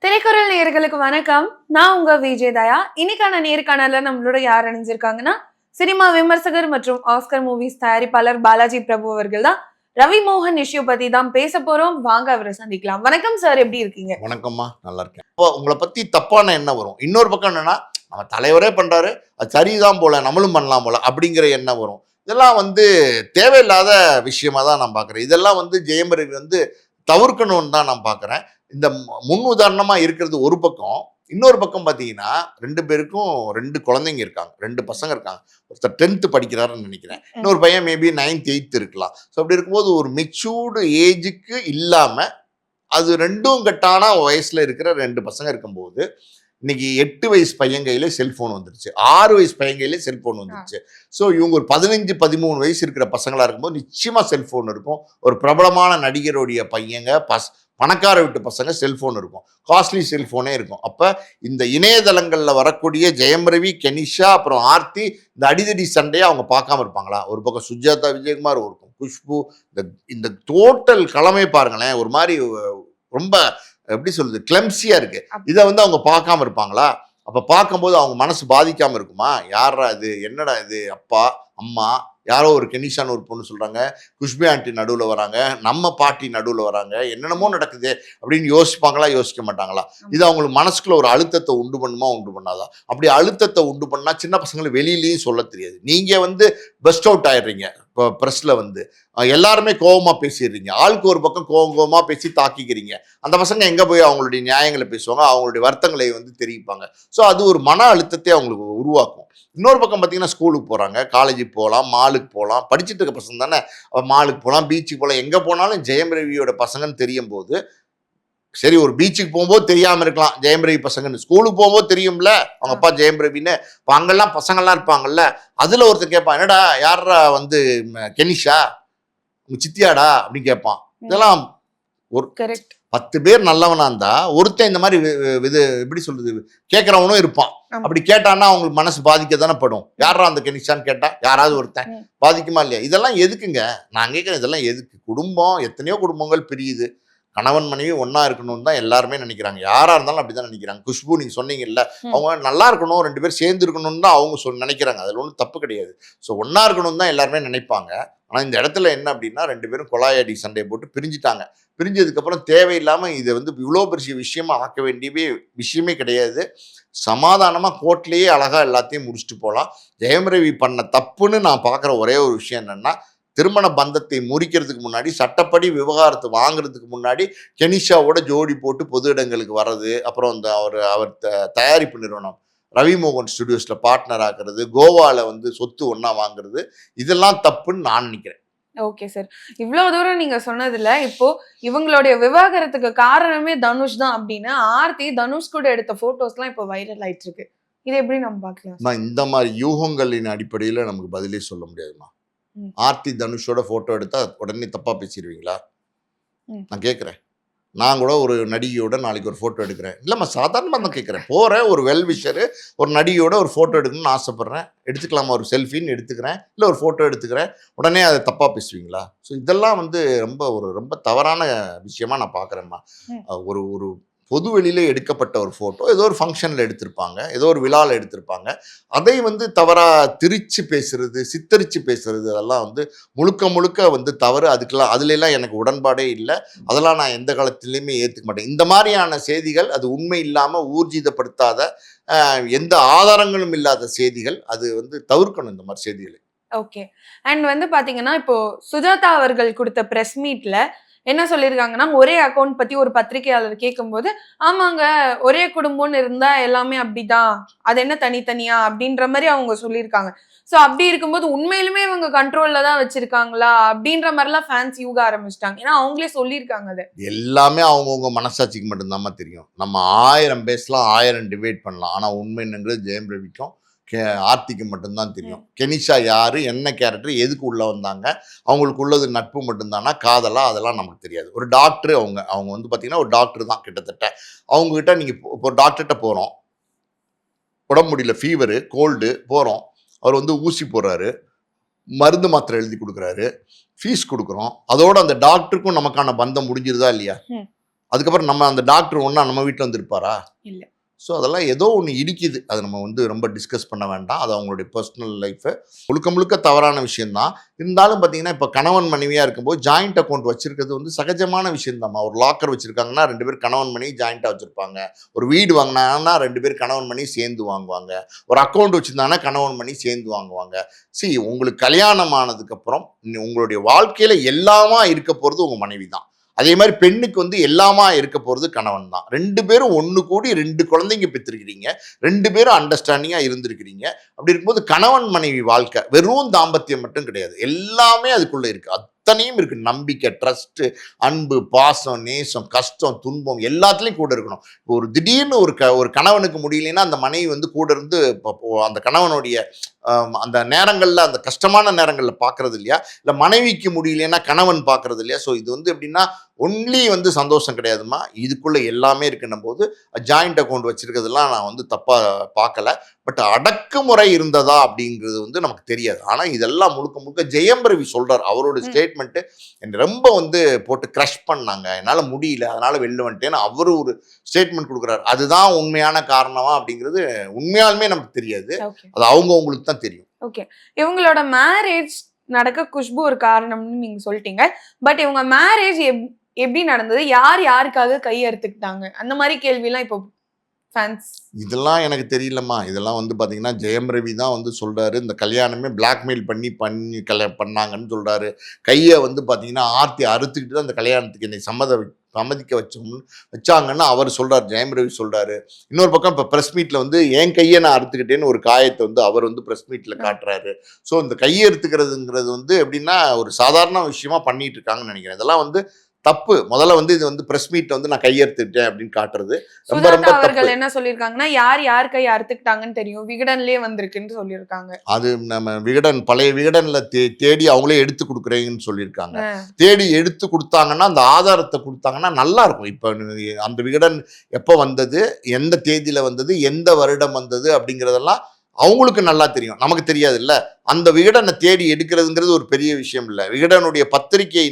திரைக்குறள் நேயர்களுக்கு வணக்கம். நான் உங்க விஜய் தயா. இன்னைக்கான நேர்காணல்ல நம்மளோட யார் அணிஞ்சிருக்காங்கன்னா, சினிமா விமர்சகர் மற்றும் ஆஸ்கர் மூவிஸ் தயாரிப்பாளர் பாலாஜி பிரபு அவர்கள் தான். ரவி மோகன் இஷ்யூ பத்தி தான் பேச போறோம். வாங்க அவரை சந்திக்கலாம். வணக்கம் சார், எப்படி இருக்கீங்க? வணக்கம்மா, நல்லா இருக்கேன். இப்போ உங்களை பத்தி தப்பான எண்ணம் வரும். இன்னொரு பக்கம் என்னன்னா, நம்ம தலைவரே பண்றாரு, அது சரிதான் போல, நம்மளும் பண்ணலாம் போல அப்படிங்கிற எண்ணம் வரும். இதெல்லாம் தேவையில்லாத விஷயமா தான் நான் பார்க்குறேன். இதெல்லாம் ஜெயம் ரவி தவிர்க்கணும்னு தான் நான் பார்க்குறேன். இந்த முன் உதாரணமா இருக்கிறது ஒரு பக்கம். இன்னொரு பக்கம் பார்த்தீங்கன்னா, 2 பேருக்கும் 2 குழந்தைங்க இருக்காங்க, 2 பசங்க இருக்காங்க. ஒருத்தர் 10th படிக்கிறாருன்னு நினைக்கிறேன், இன்னொரு பையன் மேபி 9th 8th இருக்கலாம். ஸோ அப்படி இருக்கும்போது ஒரு மெச்சூர்டு ஏஜுக்கு இல்லாம அது 2ம் கட்டான வயசுல இருக்கிற 2 பசங்க இருக்கும்போது, இன்னைக்கு 8 வயசு பையன் கையில செல்போன் வந்துருச்சு, 6 வயசு பையன் கையில செல்போன் வந்துருச்சு. ஸோ இவங்க ஒரு 15 13 வயசு இருக்கிற பசங்களா இருக்கும்போது நிச்சயமா செல்போன் இருக்கும். ஒரு பிரபலமான நடிகருடைய பையங்க பணக்கார வீட்டு பசங்க செல்போன் இருக்கும், காஸ்ட்லி செல்போனே இருக்கும். அப்ப இந்த இணையதளங்கள்ல வரக்கூடிய ஜெயம் ரவி, கெனிஷா, அப்புறம் ஆர்த்தி, இந்த அடிதடி சண்டையை அவங்க பார்க்காம இருப்பாங்களா? ஒரு பக்கம் சுஜாதா விஜயகுமார், ஒரு பக்கம் குஷ்பு, இந்த டோட்டல் களமே பாருங்களேன், ஒரு மாதிரி ரொம்ப எப்படி சொல்றது, கிளம்சியா இருக்கு. இதை அவங்க பார்க்காம இருப்பாங்களா? அப்ப பார்க்கும்போது அவங்க மனசு பாதிக்காம இருக்குமா? யாரா இது, என்னடா இது, அப்பா அம்மா யாரோ ஒரு கெனிஷான்னு ஒரு பொண்ணு சொல்றாங்க, குஷ்பு ஆண்டி நடுவில் வராங்க, நம்ம பாட்டி நடுவில் வராங்க, என்னென்னமோ நடக்குது அப்படின்னு யோசிப்பாங்களா? யோசிக்க மாட்டாங்களா? இது அவங்களுக்கு மனசுக்குள்ள ஒரு அழுத்தத்தை உண்டு பண்ணுமா, உண்டு பண்ணாதா? அப்படி அழுத்தத்தை உண்டு பண்ணா சின்ன பசங்களுக்கு வெளியிலையும் சொல்ல தெரியாது. நீங்க பெஸ்ட் அவுட் ஆயிடுறீங்க. இப்போ ப்ரெஸ்ல எல்லாருமே கோபமா பேசிடுறீங்க, ஆளுக்கு ஒரு பக்கம் கோபமா பேசி தாக்கிக்கிறீங்க. அந்த பசங்க எங்க போய் அவங்களுடைய நியாயங்களை பேசுவாங்க, அவங்களுடைய வருத்தங்களை தெரிவிப்பாங்க. ஸோ அது ஒரு மன அழுத்தத்தை அவங்களுக்கு உருவாக்கும். இன்னொரு பக்கம் பார்த்தீங்கன்னா, ஸ்கூலுக்கு போகிறாங்க, காலேஜுக்கு போகலாம், மாலுக்கு போகலாம், படிச்சுட்டு இருக்க பசங்க தானே, மாலுக்கு போகலாம், பீச்சுக்கு போகலாம், எங்கே போனாலும் ஜெயம் ரவியோட பசங்கன்னு தெரியும் போது, சரி ஒரு பீச்சுக்கு போகும்போது தெரியாமல் இருக்கலாம் ஜெயம் ரவி பசங்கன்னு, ஸ்கூலுக்கு போகும்போது தெரியும்ல அவங்க அப்பா ஜெயம் ரவின்னு. இப்போ அங்கெல்லாம் பசங்கள்லாம் இருப்பாங்கல்ல, அதில் ஒருத்தர் கேட்பான், என்னடா யாரா கெனிஷா உங்க சித்தியாடா அப்படின்னு கேட்பான். இதெல்லாம் ஒரு 10 பேர் நல்லவனா இருந்தா ஒருத்தன் இந்த மாதிரி எப்படி சொல்றது கேட்கறவனும் இருப்பான். அப்படி கேட்டான்னா அவங்களுக்கு மனசு பாதிக்க தானே படும். யாரா அந்த கெனிஷான்னு கேட்டா யாராவது ஒருத்தன் பாதிக்குமா இல்லையா? இதெல்லாம் எதுக்குங்க நான் கேட்கறேன், இதெல்லாம் எதுக்கு? குடும்பம், எத்தனையோ குடும்பங்கள் பிரியுது, கணவன் மனைவி ஒன்னா இருக்கணும்னு தான் எல்லாருமே நினைக்கிறாங்க. யாரா இருந்தாலும் அப்படிதான் நினைக்கிறாங்க. குஷ்பு நீங்க சொன்னீங்கல்ல, அவங்க நல்லா இருக்கணும், 2 பேரும் சேர்ந்து இருக்கணும்னு தான் அவங்க நினைக்கிறாங்க. அதுல ஒன்றும் தப்பு கிடையாது. ஸோ ஒன்னா இருக்கணும்னு தான் எல்லாருமே நினைப்பாங்க. ஆனால் இந்த இடத்துல என்ன அப்படின்னா, 2 பேரும் கொலாயடி சண்டையை போட்டு பிரிஞ்சுட்டாங்க. பிரிஞ்சதுக்கப்புறம் தேவையில்லாமல் இதை இவ்வளோ பெரிய விஷயமா ஆக்க வேண்டியவே விஷயமே கிடையாது. சமாதானமாக கோர்ட்லேயே அழகாக எல்லாத்தையும் முடிச்சுட்டு போகலாம். ஜெயம் ரவி பண்ண தப்புன்னு நான் பார்க்குற ஒரே ஒரு விஷயம் என்னென்னா, திருமண பந்தத்தை முறிக்கிறதுக்கு முன்னாடி, சட்டப்படி விவகாரத்தை வாங்குறதுக்கு முன்னாடி கெனிஷாவோட ஜோடி போட்டு பொது இடங்களுக்கு வர்றது, அப்புறம் அவர் தயாரிப்பு நிறுவனம் ரவி மோகன் ஸ்டுடியோஸ்ல பார்ட்னர் ஆக்குறது, கோவாவில் சொத்து ஒன்னா வாங்குறது, இதெல்லாம் தப்புன்னு நான் நினைக்கிறேன். ஓகே சார், இவ்வளவு தூரம் நீங்க சொன்னதுல இப்போ இவங்களுடைய விவாகரத்துக்கு காரணமே தனுஷ் தான் அப்படின்னு ஆர்த்தி தனுஷ் கூட எடுத்த போட்டோஸ்லாம் இப்போ வைரல் ஆயிட்டு இருக்கு. இதை எப்படி நம்ம பார்க்கலாம்? இந்த மாதிரி யூகங்களின் அடிப்படையில் நமக்கு பதிலே சொல்ல முடியாதுமா. ஆர்த்தி தனுஷோட போட்டோ எடுத்தா உடனே தப்பா பேசிடுவீங்களா? நான் கேட்குறேன். நான் கூட ஒரு நடிகையோட நாளைக்கு ஒரு ஃபோட்டோ எடுக்கிறேன், இல்லைம்மா சாதாரணமாக தான் கேட்குறேன், போகிறேன் ஒரு வெல்விஷரு ஒரு நடிகையோட ஒரு ஃபோட்டோ எடுக்கணும்னு ஆசைப்பட்றேன், எடுத்துக்கலாமா? ஒரு செல்ஃபின்னு எடுத்துக்கிறேன், இல்லை ஒரு ஃபோட்டோ எடுத்துக்கிறேன், உடனே அதை தப்பாக பேசுவீங்களா? ஸோ இதெல்லாம் ரொம்ப தவறான விஷயமா நான் பார்க்குறேம்மா. ஒரு ஒரு பொது வெளியில் எடுக்கப்பட்ட ஒரு ஃபோட்டோ, ஏதோ ஒரு ஃபங்க்ஷனில் எடுத்திருப்பாங்க, ஏதோ ஒரு விழாவில் எடுத்திருப்பாங்க, அதை தவறாக திரிச்சு பேசுறது, சித்தரித்து பேசுறது, அதெல்லாம் முழுக்க முழுக்க தவறு. அதுலெல்லாம் எனக்கு உடன்பாடே இல்லை. அதெல்லாம் நான் எந்த காலத்திலையுமே ஏற்றுக்க மாட்டேன். இந்த மாதிரியான செய்திகள், அது உண்மை இல்லாமல் ஊர்ஜிதப்படுத்தாத, எந்த ஆதாரங்களும் இல்லாத செய்திகள், அது தவிர்க்கணும் இந்த மாதிரி செய்திகளை. ஓகே. அண்ட் பாத்தீங்கன்னா, இப்போ சுஜாதா அவர்கள் கொடுத்த பிரஸ் மீட்ல என்ன சொல்லியிருக்காங்கன்னா, ஒரே அக்கௌண்ட் பத்தி ஒரு பத்திரிகையாளர் கேட்கும்போது, ஆமாங்க ஒரே குடும்பம்னு இருந்தா எல்லாமே அப்படிதான், அது என்ன தனித்தனியா அப்படின்ற மாதிரி அவங்க சொல்லியிருக்காங்க. ஸோ அப்படி இருக்கும்போது உண்மையிலுமே இவங்க கண்ட்ரோல்ல தான் வச்சிருக்காங்களா அப்படின்ற மாதிரிலாம் ஃபேன்ஸ் யூக ஆரம்பிச்சிட்டாங்க. ஏன்னா அவங்களே சொல்லியிருக்காங்க. அது எல்லாமே அவங்கவுங்க மனசாட்சிக்கு மட்டும்தான் தெரியும். நம்ம 1000 பேசலாம், 1000 டிபேட் பண்ணலாம், ஆனால் உண்மைங்கிறது ஜெயம் ரவிக்கும் ஆர்த்திக்கு மட்டும்தான் தெரியும். கெனிஷா யாரு, என்ன கேரக்டர், எதுக்கு உள்ள வந்தாங்க, அவங்களுக்கு உள்ளது நட்பு மட்டும்தானா, காதலா, அதெல்லாம் நமக்கு தெரியாது. ஒரு டாக்டர், அவங்க பார்த்தீங்கன்னா ஒரு டாக்டர் தான் கிட்டத்தட்ட. அவங்ககிட்ட நீங்கள் இப்போ டாக்டர்கிட்ட போகிறோம், உடம்பு முடியல, ஃபீவரு கோல்டு போகிறோம், அவர் ஊசி போடுறாரு, மருந்து மாத்திரை எழுதி கொடுக்குறாரு, ஃபீஸ் கொடுக்குறோம், அதோட அந்த டாக்டருக்கும் நமக்கான பந்தம் முடிஞ்சிருதா இல்லையா? அதுக்கப்புறம் நம்ம அந்த டாக்டர் ஒன்றா நம்ம வீட்டில் வந்துருப்பாரா? இல்ல. ஸோ அதெல்லாம் ஏதோ ஒன்று இடிக்குது. அது நம்ம வந்து ரொம்ப டிஸ்கஸ் பண்ண வேண்டாம். அது அவங்களுடைய பர்சனல் லைஃபு. முழுக்க முழுக்க தவறான விஷயந்தான். இருந்தாலும் பார்த்தீங்கன்னா, இப்போ கணவன் மனைவியா இருக்கும்போது ஜாயிண்ட் அக்கவுண்ட் வச்சிருக்கிறது வந்து சகஜமான விஷயம்தாம்மா. ஒரு லாக்கர் வச்சிருக்காங்கன்னா 2 பேர் கணவன் மனைவி ஜாயிண்ட்டா வச்சிருப்பாங்க. ஒரு வீடு வாங்குனாங்கன்னா 2 பேர் கணவன் மனைவி சேர்ந்து வாங்குவாங்க. ஒரு அக்கவுண்ட் வச்சிருந்தாங்கன்னா கணவன் மனைவி சேர்ந்து வாங்குவாங்க. உங்களுக்கு கல்யாணம் ஆனதுக்கப்புறம் உங்களுடைய வாழ்க்கையில எல்லாமா இருக்க போறது உங்க மனைவி தான். அதே மாதிரி பெண்ணுக்கு வந்து எல்லாமா இருக்க போறது கணவன் தான். 2 பேரும் ஒண்ணு கூடி 2 குழந்தைங்க பெற்றிருக்கிறீங்க. 2 பேரும் அண்டர்ஸ்டாண்டிங்கா இருந்திருக்கிறீங்க. அப்படி இருக்கும்போது கணவன் மனைவி வாழ்க்கை வெறும் தாம்பத்தியம் மட்டும் கிடையாது. எல்லாமே அதுக்குள்ள இருக்கு. அத்தனையும் இருக்கு. நம்பிக்கை, ட்ரஸ்ட், அன்பு, பாசம், நேசம், கஷ்டம், துன்பம் எல்லாத்துலயும் கூட இருக்கணும். இப்போ ஒரு திடீர்னு ஒரு கணவனுக்கு முடியலைன்னா அந்த மனைவி வந்து கூட இருந்து அந்த கணவனுடைய அந்த நேரங்கள்ல, அந்த கஷ்டமான நேரங்கள்ல பாக்குறது இல்லையா? இல்ல மனைவிக்கு முடியலைன்னா கணவன் பாக்குறது இல்லையா? ஸோ இது வந்து எப்படின்னா ஒன்லி வந்து சந்தோஷம் கிடையாதுமா. இதுக்குள்ள எல்லாமே இருக்குன்னும் போது ஜாயிண்ட் அக்கவுண்ட் வச்சிருக்கிறதுலாம் நான் வந்து தப்பா பார்க்கல. பட் அடக்குமுறை இருந்ததா அப்படிங்கிறது வந்து நமக்கு தெரியாது. ஆனா இதெல்லாம் முழுக்க முழுக்க ஜெயம் ரவி சொல்றாரு. அவரோட ஸ்டேட்மெண்ட் என்ன ரொம்ப வந்து போட்டு கிரஷ் பண்ணாங்க. என்னால முடியல, அதனால வெளில வந்துட்டேன்னு அவரு ஒரு ஸ்டேட்மெண்ட் கொடுக்குறாரு. அதுதான் உண்மையான காரணமா அப்படிங்கிறது உண்மையாலுமே நமக்கு தெரியாது. ஓகே. அது அவங்களுக்கு தான் தெரியும். ஓகே. இவங்களோட மேரேஜ் நடக்க குஷ்பு ஒரு காரணம்னு நீங்க சொல்லிட்டீங்க. பட் இவங்க மேரேஜ் எப்படி நடந்தது? யார் யாருக்காக கை அறுத்துக்கிட்டாங்க? அந்த மாதிரி கேள்விலாம் இப்போ ஃபேன்ஸ். இதெல்லாம் எனக்கு தெரியலம்மா. இதெல்லாம் வந்து பார்த்தீங்கன்னா, ஜெயம் ரவி தான் வந்து சொல்றாரு. இந்த கல்யாணமே பிளாக்மெயில் பண்ணி பண்ணாங்கன்னு சொல்றாரு. கைய வந்து பார்த்தீங்கன்னா, ஆர்த்தி அறுத்துக்கிட்டு தான் அந்த கல்யாணத்துக்கு என்னை சம்மதிக்க வச்சாங்கன்னு அவர் சொல்றாரு. ஜெயம் ரவி சொல்றாரு. இன்னொரு பக்கம் இப்போ பிரஸ் மீட்ல வந்து என் கையை நான் அறுத்துக்கிட்டேன்னு ஒரு காயத்தை வந்து அவர் வந்து பிரஸ் மீட்ல காட்டுறாரு. ஸோ இந்த கையை அறுத்துக்கிறதுங்கிறது வந்து எப்படின்னா, ஒரு சாதாரண விஷயமா பண்ணிட்டு இருக்காங்கன்னு நினைக்கிறேன். இதெல்லாம் வந்து தப்பு. முதல்ல வந்து இது வந்து பிரஸ் மீட் வந்து நான் கையெடுத்துட்டேன் அப்படின்னு காட்டுறது ரொம்ப ரொம்ப சுஜாதா தப்பு. அவர்கள் என்ன சொல்லியிருக்காங்கன்னா, யார் யார் கை அறுத்துக்கிட்டாங்கன்னு தெரியும். விகடன்லயே வந்திருக்குன்னு சொல்லியிருக்காங்க. அது நம்ம பழைய விகடன்ல தேடி அவங்களே எடுத்து கொடுக்குறேன்னு சொல்லியிருக்காங்க. ஆ. தேடி எடுத்து கொடுத்தாங்கன்னா அந்த ஆதாரத்தை கொடுத்தாங்கன்னா நல்லா இருக்கும். இப்போ அந்த விகடன் எப்போ வந்தது, எந்த தேதியில வந்தது, எந்த வருடம் வந்தது அப்படிங்கிறதெல்லாம் அவங்களுக்கு நல்லா தெரியும். நமக்கு தெரியாது இல்ல. அந்த விகடனை தேடி எடுக்கிறதுங்கிறது ஒரு பெரிய விஷயம் இல்லை. விகடனுடைய பத்திரிகை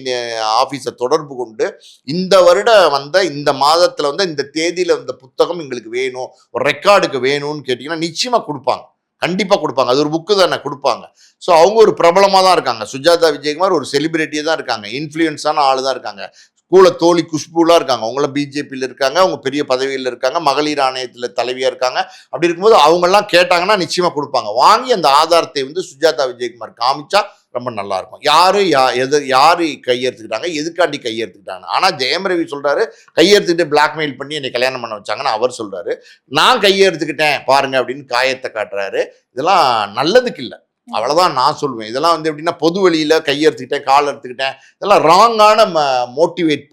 ஆபீஸை தொடர்பு கொண்டு இந்த வருடம் வந்த இந்த மாதத்துல வந்து இந்த தேதியில வந்த புத்தகம் எங்களுக்கு வேணும், ஒரு ரெக்கார்டுக்கு வேணும்னு கேட்டீங்கன்னா நிச்சயமா கொடுப்பாங்க. கண்டிப்பா கொடுப்பாங்க. அது ஒரு புக்கு தானே கொடுப்பாங்க. ஸோ அவங்க ஒரு பிரபலமா தான் இருக்காங்க. சுஜாதா விஜயகுமார் ஒரு செலிபிரிட்டியா தான் இருக்காங்க. இன்ஃப்ளூயன்ஸான ஆளு தான் இருக்காங்க. கூட தோழி குஷ்புலாம் இருக்காங்க. அவங்களாம் பிஜேபியில் இருக்காங்க. அவங்க பெரிய பதவியில் இருக்காங்க. மகளிர் ஆணையத்தில் தலைவியா இருக்காங்க. அப்படி இருக்கும்போது அவங்கெல்லாம் கேட்டாங்கன்னா நிச்சயமா கொடுப்பாங்க. வாங்கி அந்த ஆதாரத்தை வந்து சுஜாதா விஜயகுமார் காமிச்சா ரொம்ப நல்லா இருக்கும். யாரு கையெழுத்துக்கிட்டாங்க, எதுக்காண்டி கையெழுத்துக்கிட்டாங்க. ஆனா ஜெயம் ரவி சொல்றாரு கையெழுத்துக்கிட்டு பிளாக்மெயில் பண்ணி என்னை கல்யாணம் பண்ண வச்சாங்கன்னு அவர் சொல்றாரு. நான் கையெழுத்துக்கிட்டேன் பாருங்க அப்படின்னு காயத்தை காட்டுறாரு. இதெல்லாம் நல்லதுக்கு இல்லை. அவ்வளவுதான் நான் சொல்லுவேன். இதெல்லாம் வந்து எப்படின்னா பொது வழியில கையெடுத்துக்கிட்டேன், கால் எடுத்துக்கிட்டேன், இதெல்லாம் ராங்கா மோட்டிவேட்